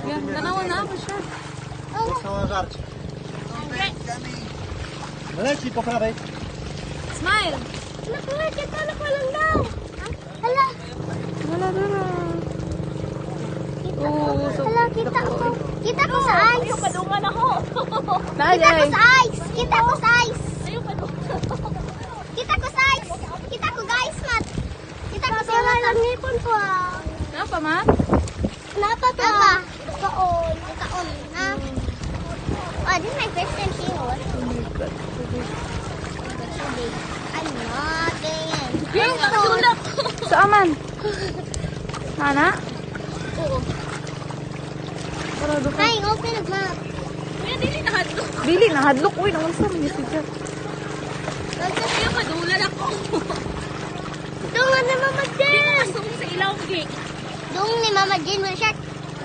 Yan, tanawan na ako siya. Malaki po ka, babe. Smile! Kita na ko lang daw. Hala. Wala na na. Oo, so... Hala, kita ko. Kita ko sa ice. Ayaw, kadungan ako. Kita ko sa ice. Kita ko sa ice. Ayaw, kadungan. Kita ko sa ice. Kita ko guys, Mat. Kita ko sa mata. Nipon po. Napa, ma? Napa to. Kaon. Kaon. Ha? Oh, this is my first time seeing one. I'm not ganyan. Sa aman. Mana? Oo. Parado ka. Ay, open ang map. Kuya, dili na hadlok. Dili, nahadlok. Uy, naunsa mo niya siya. Ayaw, kadulan ako. Doon nga na Mama Hindi Jen. ko masong sa ilaw, Gig. Doon ni Mama Jen will shot.